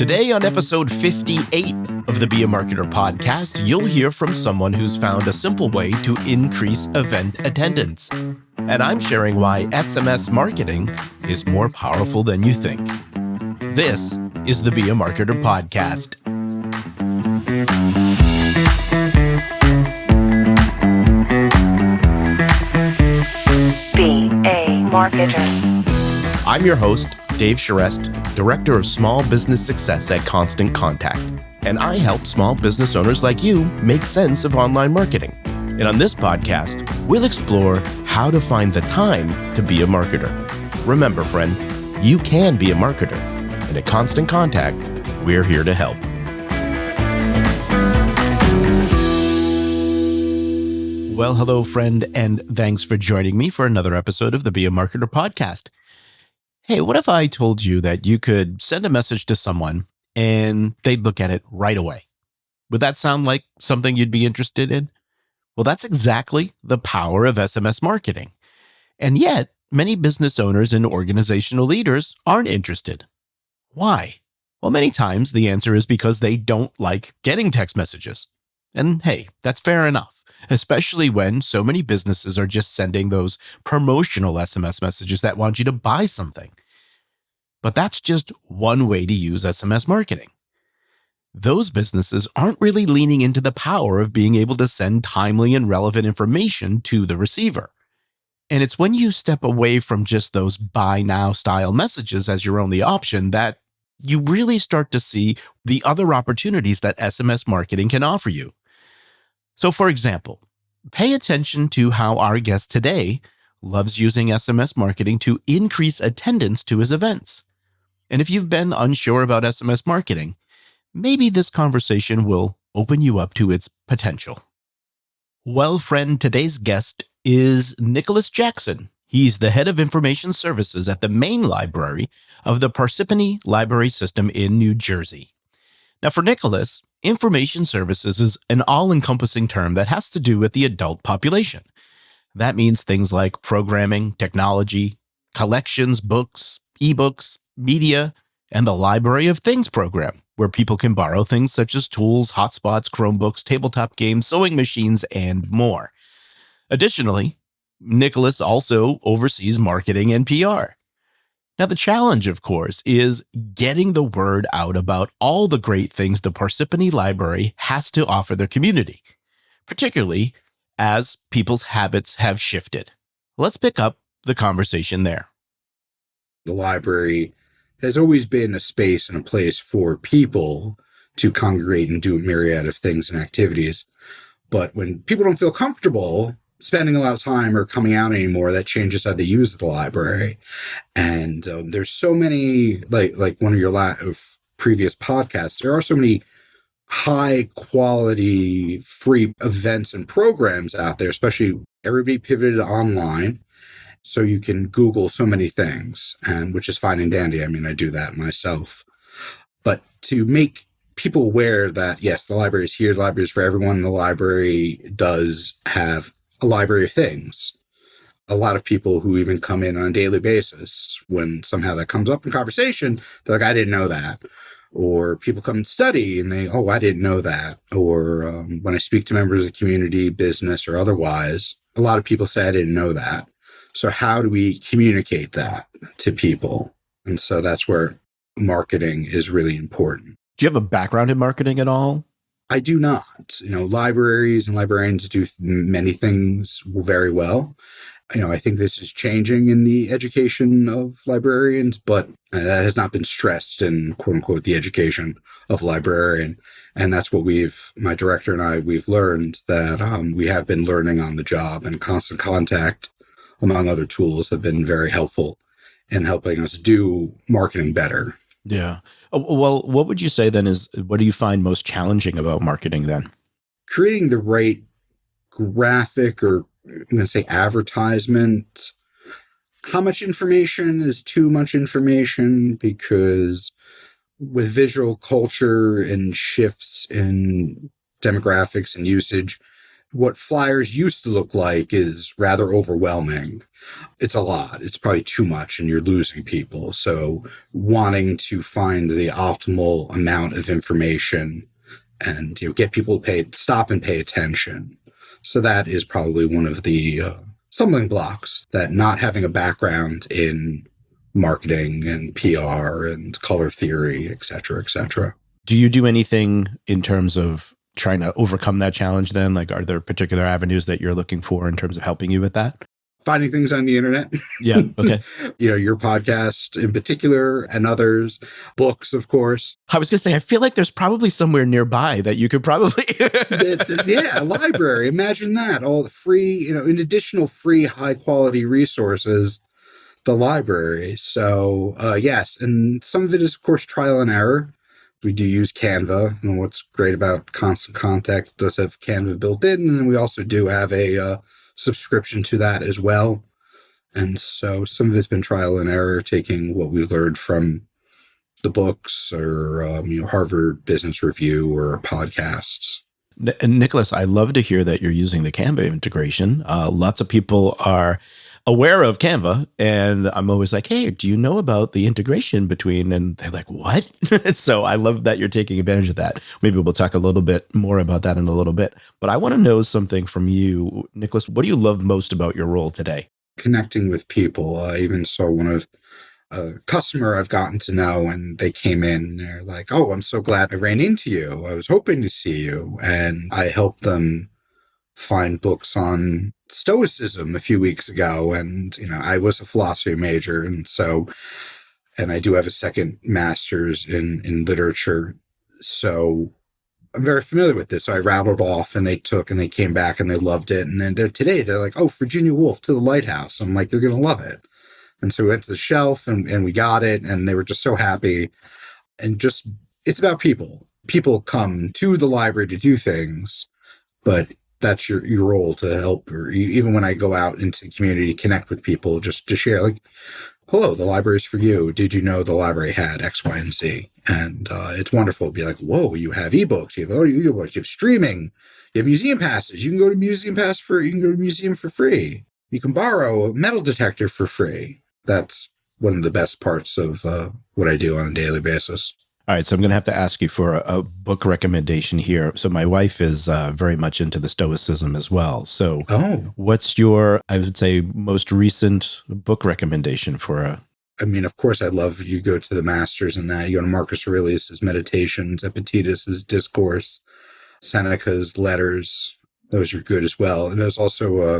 Today on episode 58 of the Be a Marketer podcast, you'll hear from someone who's found a simple way to increase event attendance. And I'm sharing why SMS marketing is more powerful than you think. This is the Be a Marketer podcast. Be a Marketer. I'm your host, Dave Charest, Director of Small Business Success at Constant Contact, and I help small business owners like you make sense of online marketing. And on this podcast, we'll explore how to find the time to be a marketer. Remember, friend, you can be a marketer, and at Constant Contact, we're here to help. Well, hello, friend, and thanks for joining me for another episode of the Be a Marketer podcast. Hey, what if I told you that you could send a message to someone and they'd look at it right away? Would that sound like something you'd be interested in? Well, that's exactly the power of SMS marketing. And yet, many business owners and organizational leaders aren't interested. Why? Well, many times the answer is because they don't like getting text messages. And hey, that's fair enough, especially when so many businesses are just sending those promotional SMS messages that want you to buy something. But that's just one way to use SMS marketing. Those businesses aren't really leaning into the power of being able to send timely and relevant information to the receiver. And it's when you step away from just those buy now style messages as your only option that you really start to see the other opportunities that SMS marketing can offer you. So for example, pay attention to how our guest today loves using SMS marketing to increase attendance to his events. And if you've been unsure about SMS marketing, maybe this conversation will open you up to its potential. Well, friend, today's guest is Nicholas Jackson. He's the head of information services at the main library of the Parsippany Library System in New Jersey. Now, for Nicholas, information services is an all-encompassing term that has to do with the adult population. That means things like programming, technology, collections, books, ebooks, media, and the Library of Things program, where people can borrow things such as tools, hotspots, Chromebooks, tabletop games, sewing machines, and more. Additionally, Nicholas also oversees marketing and PR. Now, the challenge, of course, is getting the word out about all the great things the Parsippany Library has to offer the community, particularly as people's habits have shifted. Let's pick up the conversation there. The library has always been a space and a place for people to congregate and do a myriad of things and activities. But when people don't feel comfortable spending a lot of time or coming out anymore, that changes how they use the library. And there's so many, like one of your previous podcasts, there are so many high quality free events and programs out there, especially everybody pivoted online. So you can Google so many things, and which is fine and dandy. I mean, I do that myself. But to make people aware that, yes, the library is here, the library is for everyone, the library does have a library of things. A lot of people who even come in on a daily basis, when somehow that comes up in conversation, they're like, I didn't know that. Or people come and study and they, I didn't know that. Or when I speak to members of the community, business or otherwise, a lot of people say, I didn't know that. So how do we communicate that to people? And so that's where marketing is really important. Do you have a background in marketing at all? I do not. Libraries and librarians do many things very well. I think this is changing in the education of librarians, but that has not been stressed in quote unquote the education of librarian. And that's what my director and I, we've learned that we have been learning on the job, and Constant Contact, among other tools, have been very helpful in helping us do marketing better. Yeah. Well, what would you say then what do you find most challenging about marketing then? Creating the right graphic, or I'm going to say advertisement. How much information is too much information? Because with visual culture and shifts in demographics and usage, what flyers used to look like is rather overwhelming. It's a lot. It's probably too much and you're losing people. So wanting to find the optimal amount of information and get people to stop and pay attention. So that is probably one of the stumbling blocks, that not having a background in marketing and PR and color theory, et cetera, et cetera. Do you do anything in terms of trying to overcome that challenge then? Like, are there particular avenues that you're looking for in terms of helping you with that? Finding things on the internet. Yeah. Okay. Your podcast in particular and others, books, of course. I was going to say, I feel like there's probably somewhere nearby that you could probably. Yeah, a library. Imagine that. All the free, in additional free, high quality resources, the library. So, yes. And some of it is, of course, trial and error. We do use Canva. And what's great about Constant Contact does have Canva built in. And we also do have a subscription to that as well. And so some of it's been trial and error, taking what we've learned from the books or Harvard Business Review or podcasts. Nicholas, I love to hear that you're using the Canva integration. Lots of people are aware of Canva, and I'm always like, hey, do you know about the integration between, and they're like, what? So I love that you're taking advantage of that. Maybe we'll talk a little bit more about that in a little bit, but I want to know something from you, Nicholas. What do you love most about your role today? Connecting with people. I even saw one of a customer I've gotten to know, and they came in and they're like, oh, I'm so glad I ran into you. I was hoping to see you. And I helped them find books on Stoicism a few weeks ago. And, I was a philosophy major. And I do have a second master's in literature. So I'm very familiar with this. So I rattled off and they came back and they loved it. And then they're like, oh, Virginia Woolf, To the Lighthouse. I'm like, they're going to love it. And so we went to the shelf and we got it. And they were just so happy. And just, it's about people. People come to the library to do things, but that's your role to help, or even when I go out into the community, connect with people, just to share, like, hello, the library's for you. Did you know the library had X, Y, and Z? And it's wonderful to be like, whoa, you have ebooks, you have audiobooks, you have streaming, you have museum passes. You can go to museum for free. You can borrow a metal detector for free. That's one of the best parts of what I do on a daily basis. All right, so I'm going to have to ask you for a book recommendation here. So my wife is very much into the Stoicism as well. So what's your, I would say, most recent book recommendation for a... I mean, of course, I love, you go to the masters and that. You go to Marcus Aurelius' Meditations, Epictetus' Discourse, Seneca's Letters. Those are good as well. And there's also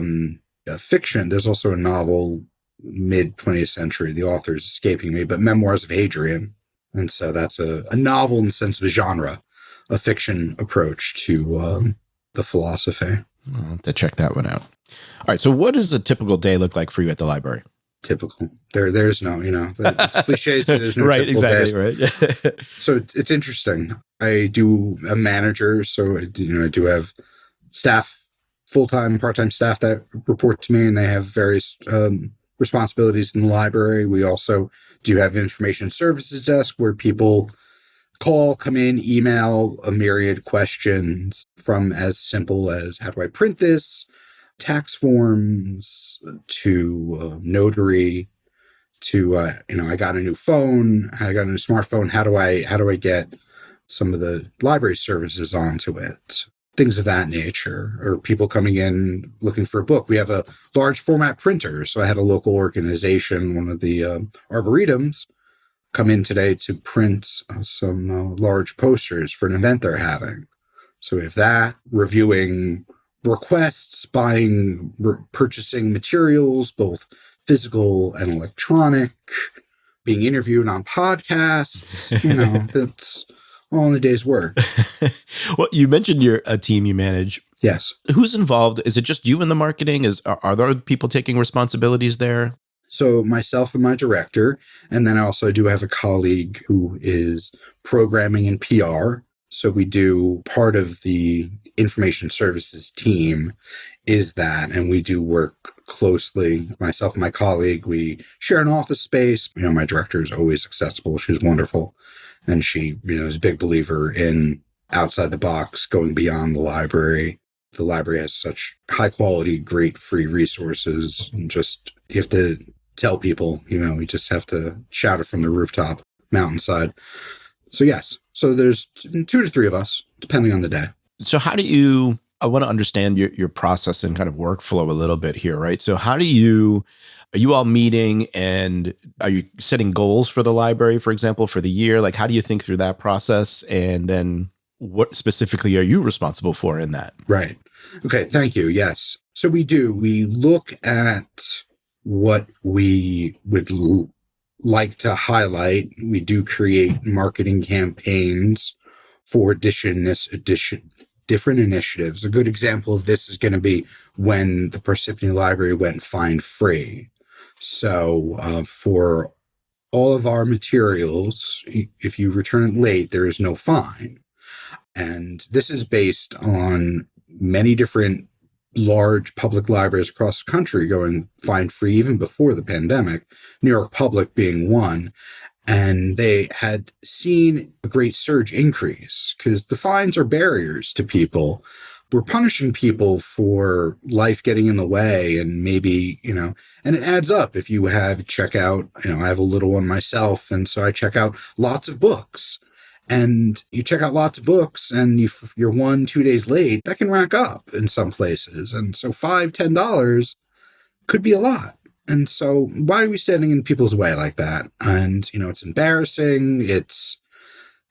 fiction. There's also a novel, mid-20th century. The author is escaping me, but Memoirs of Hadrian. And so that's a novel in the sense of a genre, a fiction approach to the philosophy. I'll have to check that one out. All right. So what does a typical day look like for you at the library? Typical. There's no, it's cliches. There's no right, typical exactly, days. Right. So it's interesting. I do a manager. So I do have staff, full-time, part-time staff that report to me, and they have various responsibilities in the library. We also do have information services desk where people come in, email a myriad questions, from as simple as, how do I print this, tax forms, to notary, to I got a new phone, I got a new smartphone. How do I get some of the library services onto it? Things of that nature, or people coming in looking for a book. We have a large format printer. So I had a local organization, one of the arboretums, come in today to print some large posters for an event they're having. So we have that, reviewing requests, purchasing materials, both physical and electronic, being interviewed on podcasts, that's all in a day's work. Well, you mentioned you're a team you manage. Yes. Who's involved? Is it just you in the marketing? Are there other people taking responsibilities there? So myself and my director, and then I also do have a colleague who is programming and PR. So we do part of the information services team is that, and we do work closely. Myself and my colleague, we share an office space. My director is always accessible. She's wonderful. And she, is a big believer in outside the box, going beyond the library. the library has such high quality, great free resources. And just, you have to tell people, we just have to shout it from the rooftop, mountainside. So yes. So there's 2 to 3 of us, depending on the day. So I want to understand your process and kind of workflow a little bit here, right? So are you all meeting and are you setting goals for the library, for example, for the year? Like, how do you think through that process? And then what specifically are you responsible for in that? Right. Okay. Thank you. Yes. So we look at what we would like to highlight. We do create marketing campaigns for different initiatives. A good example of this is going to be when the Parsippany Library went fine free. So for all of our materials, if you return it late, there is no fine. And this is based on many different large public libraries across the country going fine free even before the pandemic, New York Public being one. And they had seen a great surge increase because the fines are barriers to people. We're punishing people for life getting in the way, and maybe, and it adds up. If you have check out, I have a little one myself, and so I check out lots of books. And you check out lots of books and you're 1-2 days late, that can rack up in some places. And so $5-10 could be a lot. And so why are we standing in people's way like that? And, it's embarrassing. It's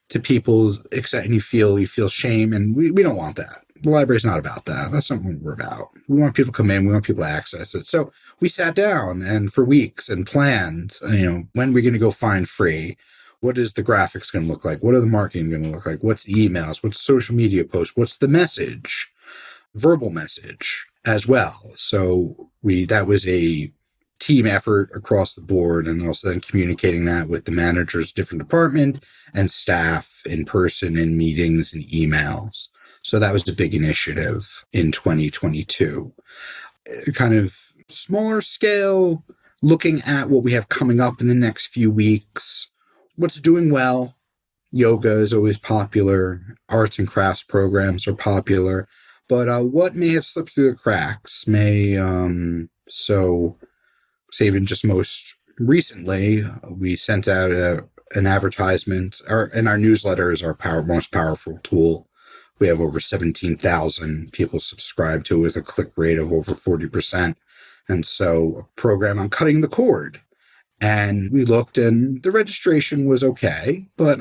to people, and you feel shame. And we don't want that. The library's not about that. That's not what we're about. We want people to come in. We want people to access it. So we sat down and for weeks and planned, when we're going to go fine free. What is the graphics going to look like? What are the marketing going to look like? What's the emails? What's social media posts? What's the message? Verbal message as well. So that was a team effort across the board, and also then communicating that with the managers, different department and staff in person in meetings and emails. So that was a big initiative in 2022. Kind of smaller scale, looking at what we have coming up in the next few weeks. What's doing well? Yoga is always popular. Arts and crafts programs are popular. But what may have slipped through the cracks so say even just most recently, we sent out an advertisement, and our newsletter is our most powerful tool. We have over 17,000 people subscribe to it with a click rate of over 40%. And so a program on cutting the cord. And we looked and the registration was okay, but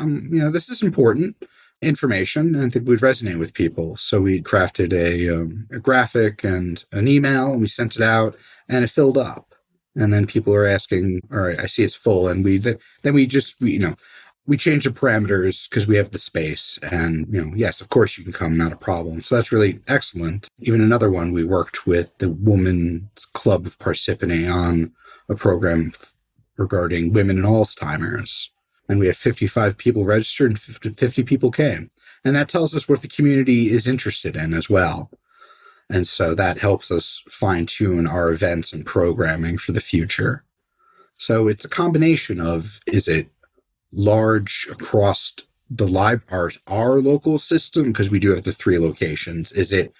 this is important information and I think would resonate with people. So we crafted a graphic and an email and we sent it out and it filled up. And then people are asking, all right, I see it's full. And we changed the parameters because we have the space and, yes, of course you can come, not a problem. So that's really excellent. Even another one, we worked with the Women's Club of Parsippany on a program regarding women and Alzheimer's. And we had 55 people registered and 50 people came. And that tells us what the community is interested in as well. And so that helps us fine tune our events and programming for the future. So it's a combination of, is it large across the our local system? Because we do have the 3 locations. Is it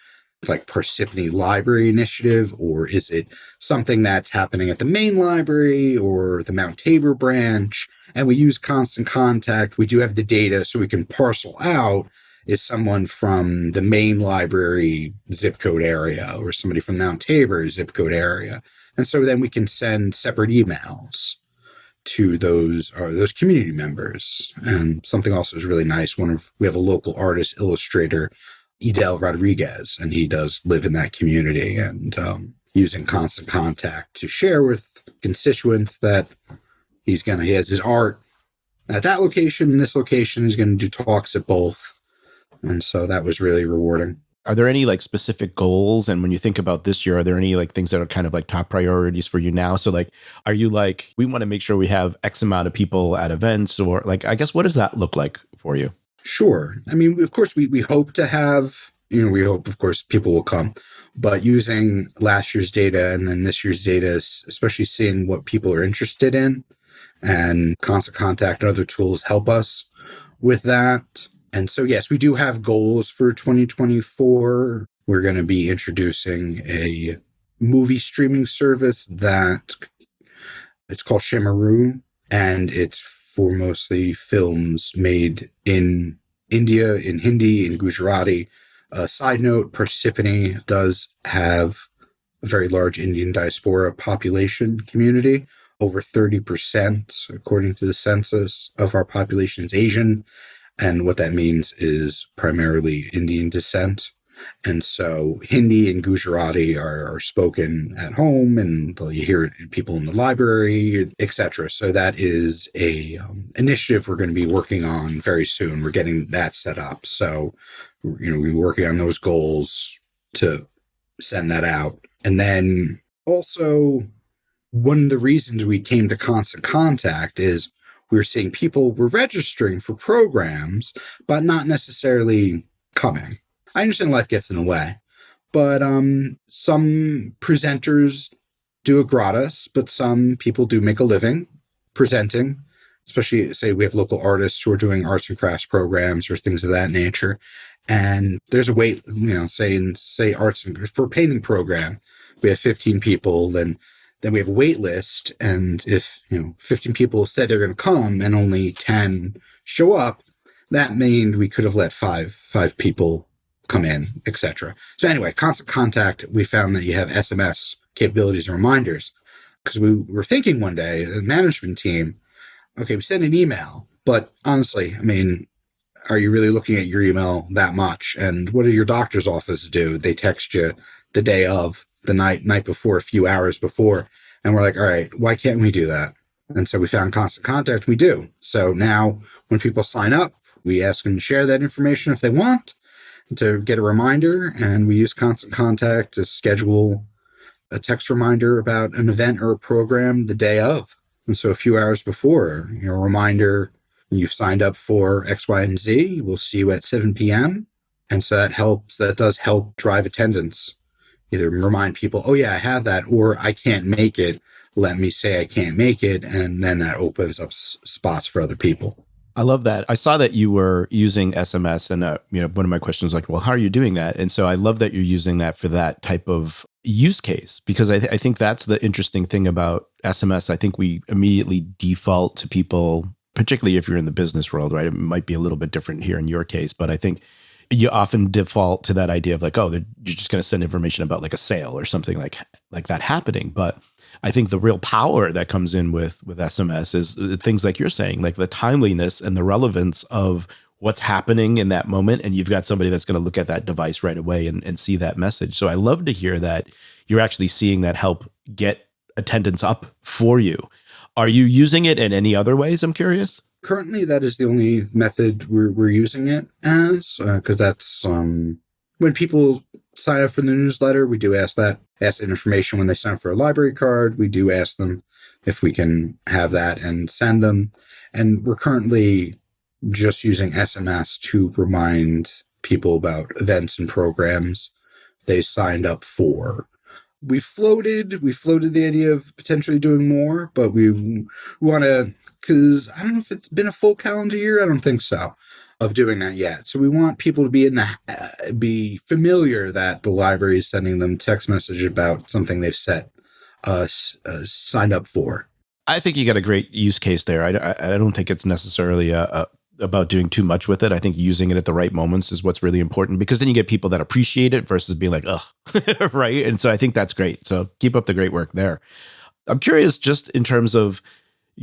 like Parsippany Library Initiative, or is it something that's happening at the main library or the Mount Tabor branch? And we use constant contact. We do have the data so we can parcel out, is someone from the main library zip code area or somebody from Mount Tabor zip code area. And so then we can send separate emails to those community members. And something also is really nice. We have a local artist, illustrator, Edel Rodriguez, and he does live in that community, and using constant contact to share with constituents that he has his art at that location and this location. He's going to do talks at both. And so that was really rewarding. Are there any specific goals? And when you think about this year, are there any things that are kind of top priorities for you now? So are you we want to make sure we have X amount of people at events, or I guess, what does that look like for you? Sure. I mean, of course, we hope to have, we hope, of course, people will come. But using last year's data and then this year's data, especially seeing what people are interested in, and constant contact and other tools help us with that. And so, yes, we do have goals for 2024. we're going to be introducing a movie streaming service that it's called Shimaru, and it's for mostly films made in India, in Hindi, in Gujarati. Side note, Parsippany does have a very large Indian diaspora population community. Over 30%, according to the census, of our population is Asian. And what that means is primarily Indian descent. And so Hindi and Gujarati are spoken at home, and you hear it in people in the library, etc. So that is a initiative we're going to be working on very soon. We're getting that set up. So, we're working on those goals to send that out. And then also, one of the reasons we came to Constant Contact is we were seeing people were registering for programs, but not necessarily coming. I understand life gets in the way, but some presenters do it gratis, but some people do make a living presenting, especially, say, we have local artists who are doing arts and crafts programs or things of that nature. And there's a wait, say arts and for a painting program, we have 15 people, then we have a wait list. And if, 15 people said they're going to come and only 10 show up, that means we could have let five people come in, etc. So anyway, Constant Contact, we found that you have SMS capabilities and reminders, because we were thinking one day, the management team, okay, we send an email, but honestly, are you really looking at your email that much? And what did your doctor's office do? They text you the day of, the night before, a few hours before. And we're like, all right, why can't we do that? And so we found Constant Contact. We do. So now when people sign up, we ask them to share that information if they want, to get a reminder. And we use Constant Contact to schedule a text reminder about an event or a program the day of. And so a few hours before, a reminder, you've signed up for X, Y, and Z. We'll see you at 7 p.m. And so that does help drive attendance. Either remind people, oh yeah, I have that, or I can't make it. Let me say I can't make it. And then that opens up spots for other people. I love that. I saw that you were using SMS, and one of my questions was like, well, how are you doing that? And so I love that you're using that for that type of use case, because I think that's the interesting thing about SMS. I think we immediately default to people, particularly if you're in the business world, right? It might be a little bit different here in your case, but I think you often default to that idea of like, oh, you're just going to send information about like a sale or something like that happening. But I think the real power that comes in with SMS is things like you're saying, like the timeliness and the relevance of what's happening in that moment. And you've got somebody that's going to look at that device right away and see that message. So I love to hear that you're actually seeing that help get attendance up for you. Are you using it in any other ways? I'm curious. Currently, that is the only method we're using it as, because that's when people sign up for the newsletter, we do ask information when they sign up for a library card. We do ask them if we can have that and send them. And we're currently just using SMS to remind people about events and programs they signed up for. We floated the idea of potentially doing more, but we want to, because I don't know if it's been a full calendar year. I don't think so, of doing that yet. So we want people to be familiar that the library is sending them text message about something they've signed up for. I think you got a great use case there. I don't think it's necessarily about doing too much with it. I think using it at the right moments is what's really important, because then you get people that appreciate it versus being like, ugh, right? And so I think that's great. So keep up the great work there. I'm curious, just in terms of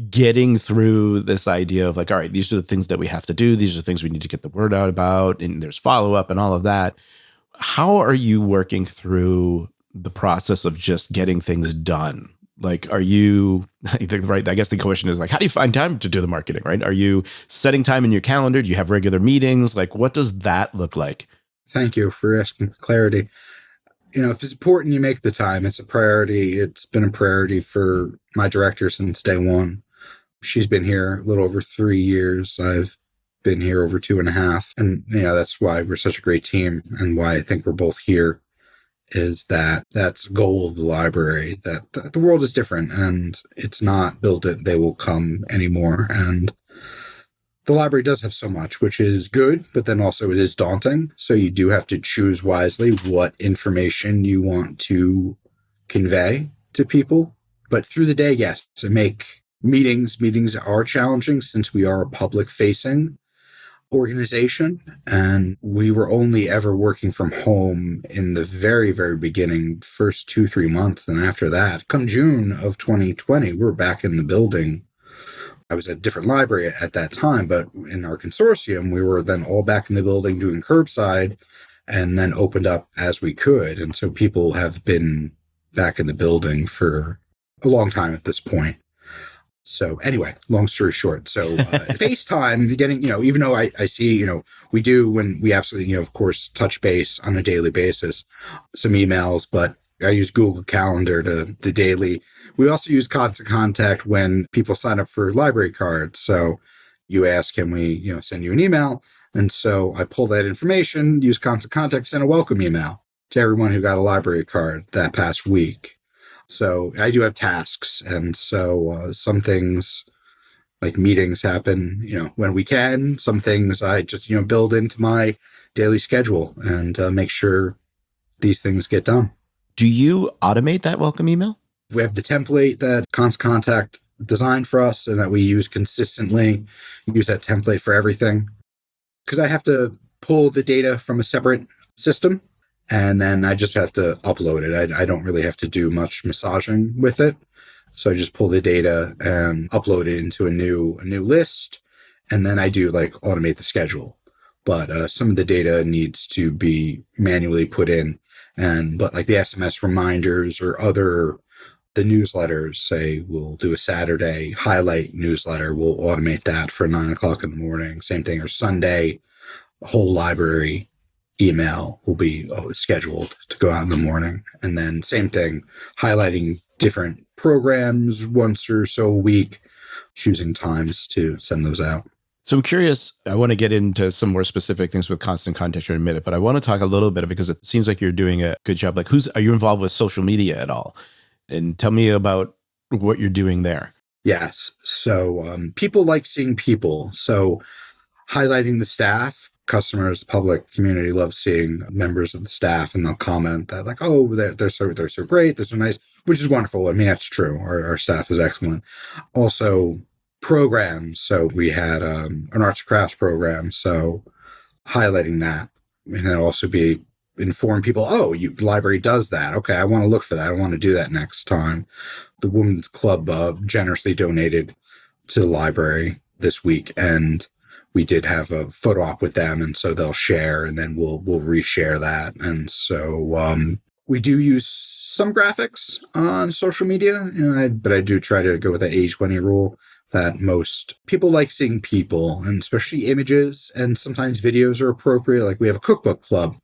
getting through this idea of like, all right, these are the things that we have to do. These are the things we need to get the word out about, and there's follow-up and all of that. How are you working through the process of just getting things done? Like, are you, right? I guess the question is like, how do you find time to do the marketing, right? Are you setting time in your calendar? Do you have regular meetings? Like, what does that look like? Thank you for asking for clarity. If it's important, you make the time. It's a priority. It's been a priority for my director since day one. She's been here a little over 3 years. I've been here over 2.5. And, that's why we're such a great team, and why I think we're both here, is that's the goal of the library, that the world is different and it's not built it, they will come anymore. And the library does have so much, which is good, but then also it is daunting. So you do have to choose wisely what information you want to convey to people. But through the day, yes, to make meetings are challenging since we are a public facing organization. And we were only ever working from home in the very, very beginning, first 2-3 months. And after that, come June of 2020, we're back in the building. I was at a different library at that time, but in our consortium, we were then all back in the building doing curbside and then opened up as we could. And so people have been back in the building for a long time at this point. So anyway, long story short, so FaceTime, getting, even though I see, we do when we absolutely, of course, touch base on a daily basis, some emails, but I use Google Calendar to the daily. We also use Constant Contact when people sign up for library cards. So you ask, can we, send you an email? And so I pull that information, use Constant Contact, send a welcome email to everyone who got a library card that past week. So I do have tasks. And so some things like meetings happen, when we can. Some things I just, build into my daily schedule and make sure these things get done. Do you automate that welcome email? We have the template that Constant Contact designed for us and that we use consistently. Use that template for everything. Because I have to pull the data from a separate system and then I just have to upload it. I don't really have to do much massaging with it. So I just pull the data and upload it into a new list. And then I do automate the schedule. But some of the data needs to be manually put in. But the SMS reminders or the newsletters, say we'll do a Saturday highlight newsletter, we'll automate that for 9:00 in the morning. Same thing, or Sunday, whole library email will be scheduled to go out in the morning. And then same thing, highlighting different programs once or so a week, choosing times to send those out. So I'm curious, I want to get into some more specific things with Constant Contact in a minute, but I want to talk a little bit because it seems like you're doing a good job. Are you involved with social media at all? And tell me about what you're doing there. Yes. So people like seeing people. So highlighting the staff, customers, the public community loves seeing members of the staff, and they'll comment that they're so great, they're so nice, which is wonderful. I mean, that's true. Our staff is excellent. Also, programs. So we had an arts and crafts program. So highlighting that, and then also inform people, the library does that. Okay, I want to look for that. I want to do that next time. The Women's Club generously donated to the library this week, and we did have a photo op with them, and so they'll share, and then we'll reshare that. And so we do use some graphics on social media, but I do try to go with that 80-20 rule. That most people like seeing people, and especially images, and sometimes videos are appropriate. Like we have a cookbook club,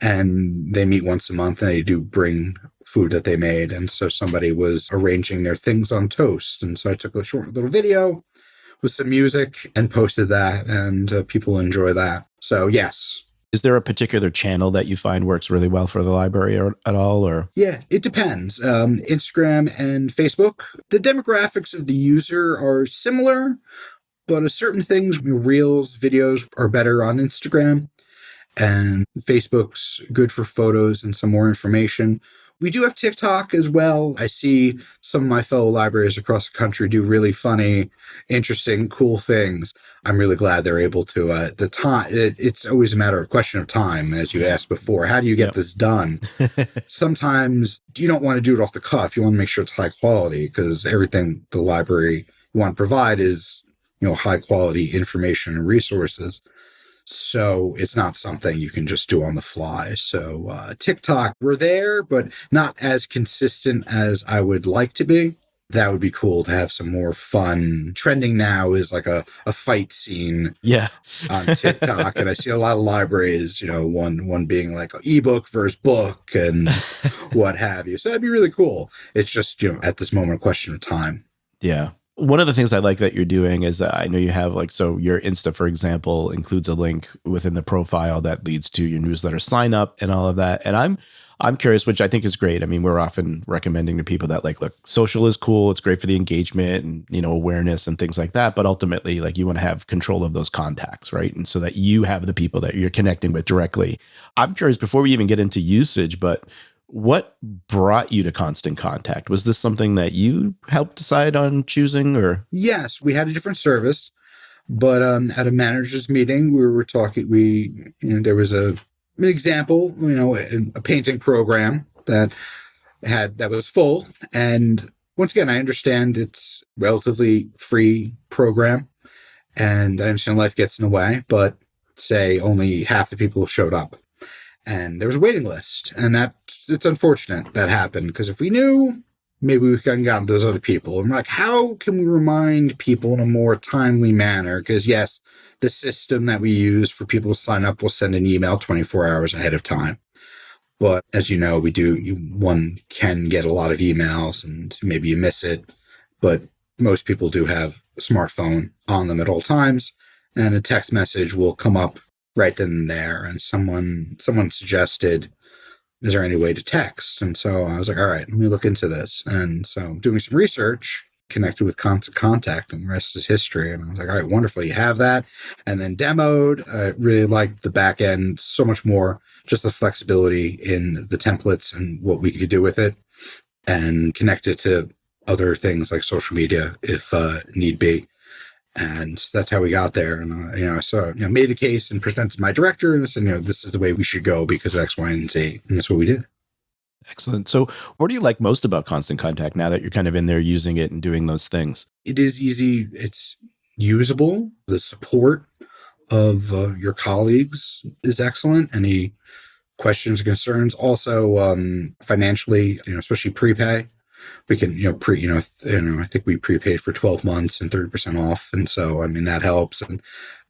and they meet once a month, and they do bring food that they made. And so somebody was arranging their things on toast, and so I took a short little video with some music and posted that, and people enjoy that. So yes. Is there a particular channel that you find works really well for the library at all? Or yeah, it depends. Instagram and Facebook. The demographics of the user are similar, but certain things, reels, videos, are better on Instagram. And Facebook's good for photos and some more information. We do have TikTok as well. I see some of my fellow libraries across the country do really funny, interesting, cool things. I'm really glad they're able to. It's always a question of time, as you asked before. How do you get this done? Sometimes you don't want to do it off the cuff. You want to make sure it's high quality, because everything the library you want to provide is, high quality information and resources. So it's not something you can just do on the fly. So TikTok, we're there, but not as consistent as I would like to be. That would be cool to have some more fun. Trending now is like a fight scene on TikTok. And I see a lot of libraries, one being like an ebook versus book and what have you. So that'd be really cool. It's just, at this moment, a question of time. Yeah. One of the things I like that you're doing is that I know you have so your Insta, for example, includes a link within the profile that leads to your newsletter sign up and all of that. And I'm curious, which I think is great. I mean, we're often recommending to people that like, look, social is cool. It's great for the engagement and, awareness and things like that. But ultimately, like you want to have control of those contacts, right? And so that you have the people that you're connecting with directly. I'm curious before we even get into usage, but what brought you to Constant Contact? Was this something that you helped decide on choosing or? Yes, we had a different service, but at a managers meeting, we were talking, there was an example, a painting program that was full. And once again, I understand it's relatively free program and I understand life gets in the way, but say only half the people showed up. And there was a waiting list, and it's unfortunate that happened because if we knew, maybe we could have gotten those other people. And we're like, how can we remind people in a more timely manner? Because yes, the system that we use for people to sign up will send an email 24 hours ahead of time. But as you know, one can get a lot of emails and maybe you miss it, but most people do have a smartphone on them at all times, and a text message will come up right then and there. And someone suggested, is there any way to text? And so I was like, all right, let me look into this. And so doing some research, connected with Constant Contact, and the rest is history. And I was like, all right, wonderful. You have that. And then demoed. I really liked the back end so much more, just the flexibility in the templates and what we could do with it, and connect it to other things like social media if need be. And that's how we got there. And, so, made the case and presented my director and said, this is the way we should go because of X, Y, and Z. And that's what we did. Excellent. So what do you like most about Constant Contact now that you're kind of in there using it and doing those things? It is easy. It's usable. The support of your colleagues is excellent. Any questions or concerns? Also, financially, especially prepay. We can, I think we prepaid for 12 months and 30% off. And so, that helps. And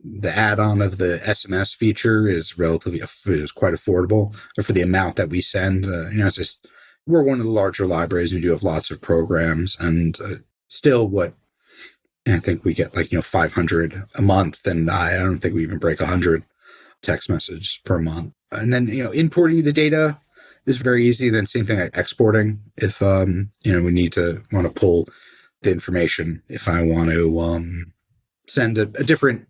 the add-on of the SMS feature is quite affordable for the amount that we send. It's just, we're one of the larger libraries and we do have lots of programs, and still I think we get 500 a month. And I don't think we even break 100 text messages per month. And then, importing the data is very easy. Then same thing like exporting. If, we want to pull the information, if I want to send a different,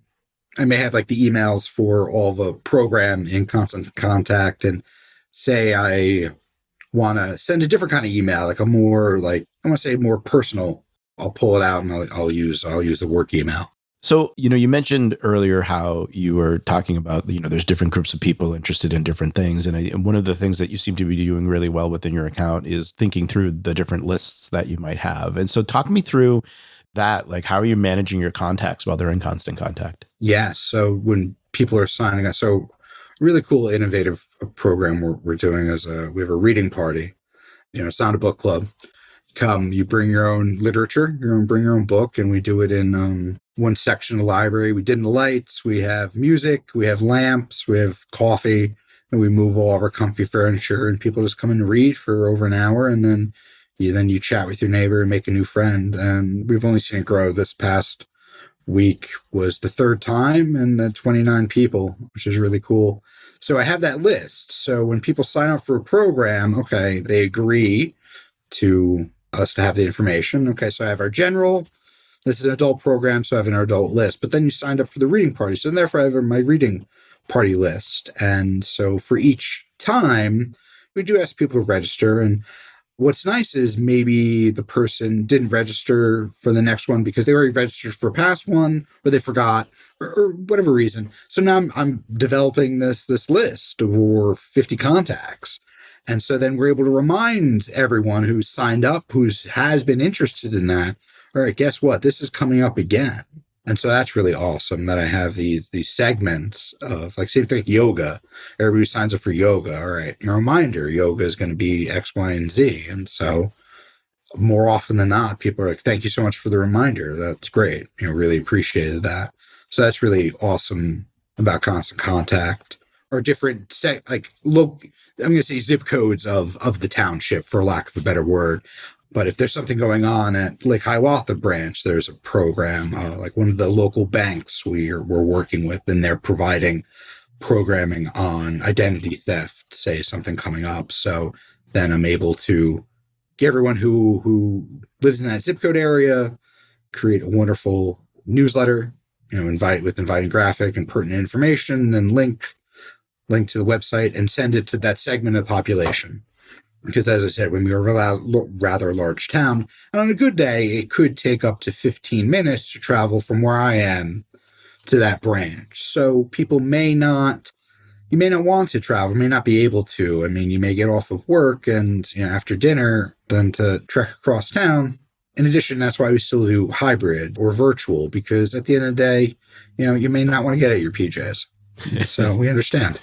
I may have the emails for all the program in Constant Contact, and say I want to send a different kind of email, I want to say more personal. I'll pull it out and I'll use the work email. So, you mentioned earlier how you were talking about, there's different groups of people interested in different things. And one of the things that you seem to be doing really well within your account is thinking through the different lists that you might have. And so talk me through that. How are you managing your contacts while they're in Constant Contact? Yeah. So when people are signing up, so really cool, innovative program we're doing is we have a reading party. It's not a book club. You bring your own literature, bring your own book, and we do it in one section of the library. We dim the lights, we have music, we have lamps, we have coffee, and we move all of our comfy furniture, and people just come and read for over an hour, and then you chat with your neighbor and make a new friend. And we've only seen it grow. This past week was the third time, and 29 people, which is really cool. So I have that list. So when people sign up for a program, okay, they agree to us to have the information. Okay, so I have our general, this is an adult program, so I have an adult list. But then you signed up for the reading party, so therefore I have my reading party list. And so for each time, we do ask people to register. And what's nice is maybe the person didn't register for the next one because they already registered for a past one, or they forgot, or whatever reason. So now I'm developing this list of 50 contacts. And so then we're able to remind everyone who's signed up, has been interested in that, all right, guess what? This is coming up again. And so that's really awesome that I have these segments of same thing like yoga. Everybody who signs up for yoga, all right, a reminder, yoga is going to be X, Y, and Z. And so more often than not, people are like, thank you so much for the reminder. That's great. Really appreciated that. So that's really awesome about Constant Contact. Or different I'm going to say zip codes of the township, for lack of a better word. But if there's something going on at Lake Hiawatha branch, there's a program, one of the local banks we're working with, and they're providing programming on identity theft, say something coming up. So then I'm able to get everyone who lives in that zip code area, create a wonderful newsletter, inviting graphic and pertinent information, and then link to the website and send it to that segment of the population. Because as I said, when we were a rather large town, and on a good day, it could take up to 15 minutes to travel from where I am to that branch. So people you may not want to travel, may not be able to. I mean, you may get off of work and after dinner, then to trek across town. In addition, that's why we still do hybrid or virtual, because at the end of the day, you may not want to get at your PJs. So we understand.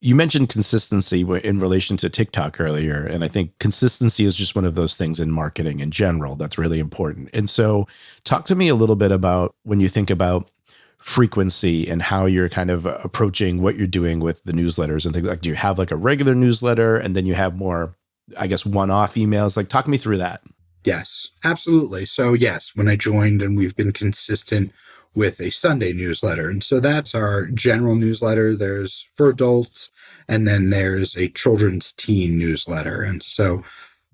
You mentioned consistency in relation to TikTok earlier, and I think consistency is just one of those things in marketing in general that's really important. And so talk to me a little bit about when you think about frequency and how you're kind of approaching what you're doing with the newsletters and things like, do you have like a regular newsletter and then you have more, I guess, one-off emails? Like, talk me through that. Yes, absolutely. So yes, when I joined, and we've been consistent with a Sunday newsletter. And so that's our general newsletter. There's for adults, and then there's a children's teen newsletter. And so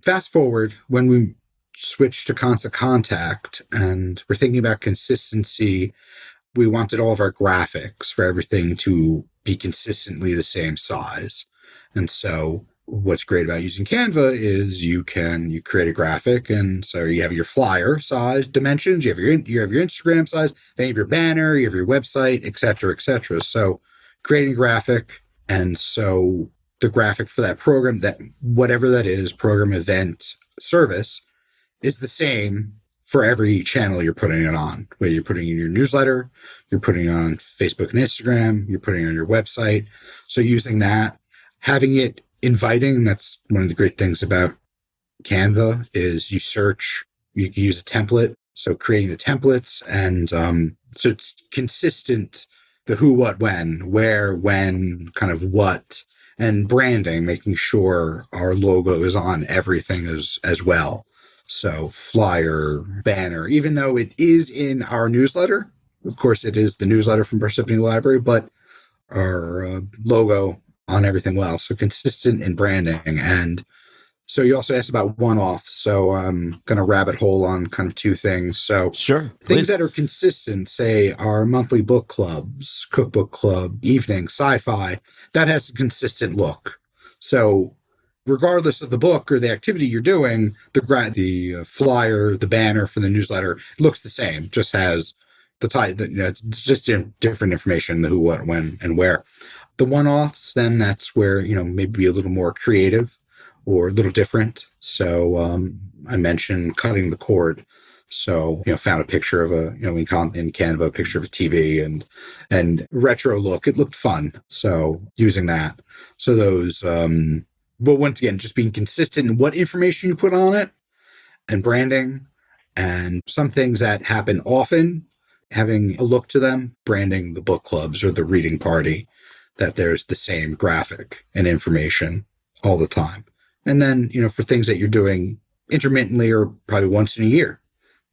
fast forward, when we switched to Constant Contact and we're thinking about consistency, we wanted all of our graphics for everything to be consistently the same size. And so what's great about using Canva is you create a graphic, and so you have your flyer size dimensions, you have your Instagram size, then you have your banner, you have your website, et cetera, et cetera. So creating a graphic, and so the graphic for that program, that whatever that is, program, event, service, is the same for every channel you're putting it on, whether you're putting in your newsletter, you're putting on Facebook and Instagram, you're putting on your website. So using that, having it inviting, that's one of the great things about Canva, is you can use a template. So creating the templates, and so it's consistent, the who, what, when, where, when, kind of what, and branding, making sure our logo is on everything as well. So flyer, banner, even though it is in our newsletter, of course it is the newsletter from Parsippany Library, but our logo on everything well. So consistent in branding. And so you also asked about one-offs. So I'm going to rabbit hole on kind of two things. So sure, things that are consistent, say our monthly book clubs, cookbook club, evening, sci-fi, that has a consistent look. So regardless of the book or the activity you're doing, the flyer, the banner for the newsletter looks the same, just has the title, it's just different information, the who, what, when, and where. The one-offs, then that's where, maybe a little more creative or a little different. So I mentioned cutting the cord. So, found a picture of in Canva, a picture of a TV and retro look. It looked fun. So using that. So those, but once again, just being consistent in what information you put on it and branding, and some things that happen often, having a look to them, branding the book clubs or the reading party, that there's the same graphic and information all the time. And then, for things that you're doing intermittently or probably once in a year,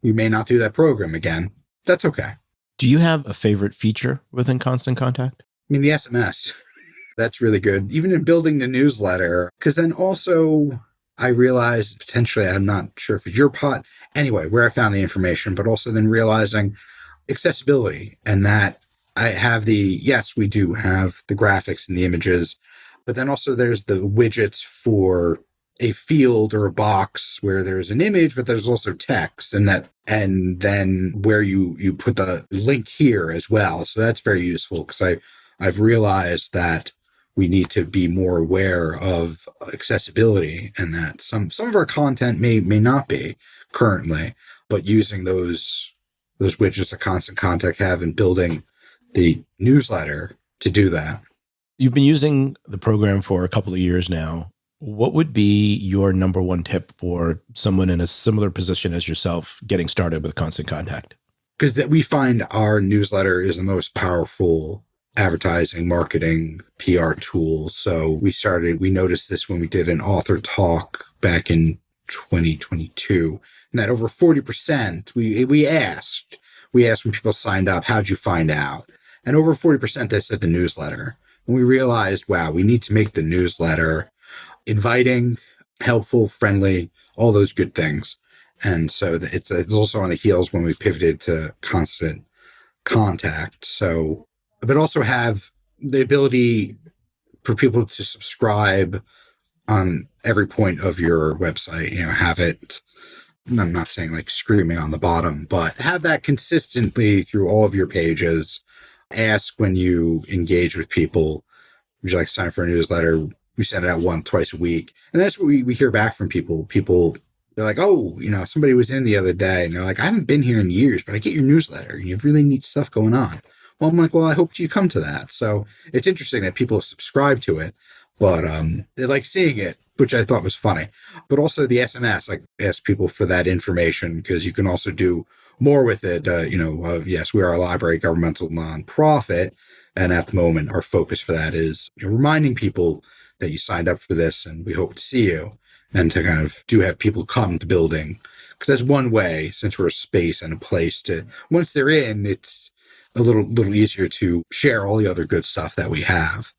you may not do that program again. That's okay. Do you have a favorite feature within Constant Contact? I mean, the SMS, that's really good. Even in building the newsletter, because then also I realized potentially, I'm not sure if it's your pot, anyway, where I found the information, but also then realizing accessibility, and that yes, we do have the graphics and the images, but then also there's the widgets for a field or a box where there's an image, but there's also text, and then where you put the link here as well. So that's very useful, because I've realized that we need to be more aware of accessibility, and that some of our content may not be currently, but using those widgets that Constant Contact have and building the newsletter to do that. You've been using the program for a couple of years now. What would be your number one tip for someone in a similar position as yourself getting started with Constant Contact? Because we find our newsletter is the most powerful advertising, marketing, PR tool. So we noticed this when we did an author talk back in 2022, and that over 40%, we asked when people signed up, how'd you find out? And over 40% that said the newsletter. And we realized, wow, we need to make the newsletter inviting, helpful, friendly, all those good things. And so it's also on the heels when we pivoted to constant contact. So, but also have the ability for people to subscribe on every point of your website, have it, I'm not saying like screaming on the bottom, but have that consistently through all of your pages. Ask when you engage with people, would you like to sign up for a newsletter? We send it out twice a week. And that's what we hear back from people. They're like, oh, somebody was in the other day and they're like, I haven't been here in years, but I get your newsletter. You have really neat stuff going on. Well, I'm like, well, I hope you come to that. So it's interesting that people subscribe to it, but they like seeing it, which I thought was funny. But also the SMS, like ask people for that information because you can also do more with it. Yes, we are a library governmental nonprofit. And at the moment, our focus for that is reminding people that you signed up for this and we hope to see you. And to kind of have people come to building, because that's one way, since we're a space and a place to, once they're in, it's a little easier to share all the other good stuff that we have.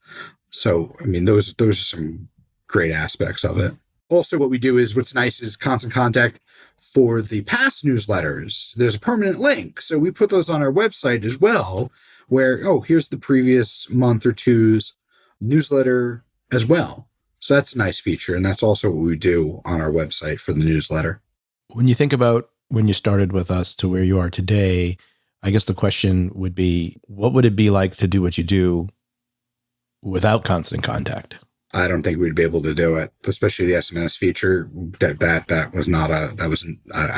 So, I mean, those are some great aspects of it. Also, what we do is, what's nice is constant contact for the past newsletters. There's a permanent link. So we put those on our website as well, where, here's the previous month or two's newsletter as well. So that's a nice feature, and that's also what we do on our website for the newsletter. When you think about when you started with us to where you are today, I guess the question would be, what would it be like to do what you do without constant contact? I don't think we'd be able to do it, especially the SMS feature. That was not I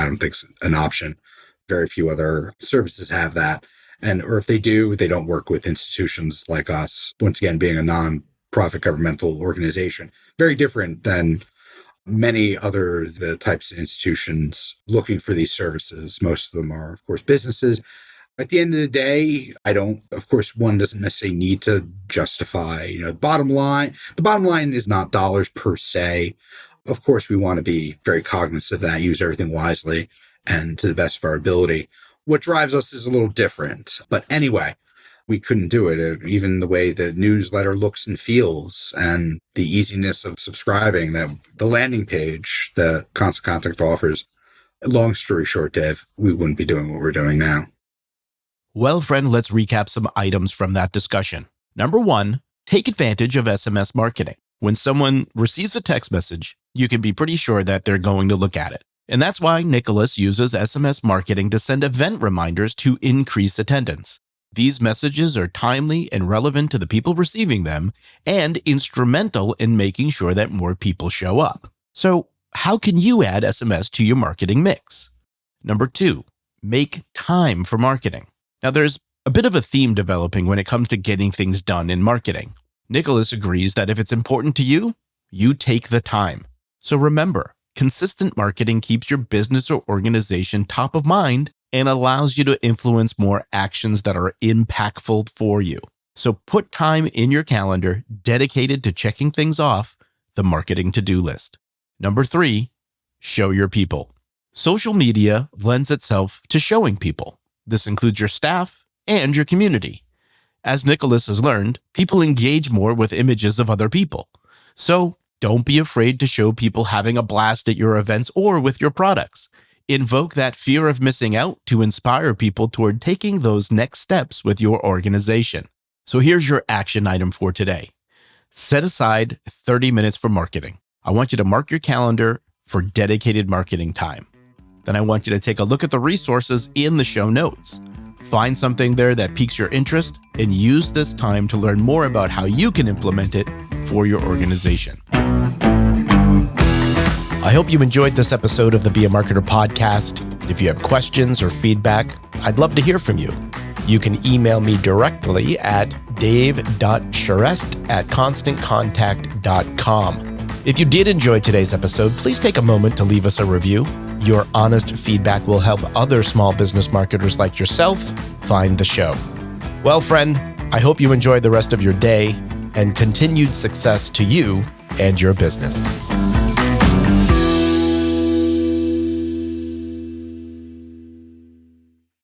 don't think an option. Very few other services have that. Or if they do, they don't work with institutions like us. Once again, being a non-profit governmental organization, very different than many the types of institutions looking for these services. Most of them are, of course, businesses. At the end of the day, one doesn't necessarily need to justify, the bottom line. The bottom line is not dollars per se. Of course, we want to be very cognizant of that, use everything wisely and to the best of our ability. What drives us is a little different. But anyway, we couldn't do it. Even the way the newsletter looks and feels and the easiness of subscribing, the landing page that Constant Contact offers. Long story short, Dave, we wouldn't be doing what we're doing now. Well, friend, let's recap some items from that discussion. Number 1, take advantage of SMS marketing. When someone receives a text message, you can be pretty sure that they're going to look at it. And that's why Nicholas uses SMS marketing to send event reminders to increase attendance. These messages are timely and relevant to the people receiving them and instrumental in making sure that more people show up. So, how can you add SMS to your marketing mix? Number 2, make time for marketing. Now, there's a bit of a theme developing when it comes to getting things done in marketing. Nicholas agrees that if it's important to you, you take the time. So remember, consistent marketing keeps your business or organization top of mind and allows you to influence more actions that are impactful for you. So put time in your calendar dedicated to checking things off the marketing to-do list. Number 3, show your people. Social media lends itself to showing people. This includes your staff and your community. As Nicholas has learned, people engage more with images of other people. So don't be afraid to show people having a blast at your events or with your products. Invoke that fear of missing out to inspire people toward taking those next steps with your organization. So here's your action item for today. Set aside 30 minutes for marketing. I want you to mark your calendar for dedicated marketing time. Then I want you to take a look at the resources in the show notes. Find something there that piques your interest and use this time to learn more about how you can implement it for your organization. I hope you enjoyed this episode of the Be a Marketer podcast. If you have questions or feedback, I'd love to hear from you. You can email me directly at dave.charest@constantcontact.com. If you did enjoy today's episode, please take a moment to leave us a review. Your honest feedback will help other small business marketers like yourself find the show. Well, friend, I hope you enjoy the rest of your day and continued success to you and your business.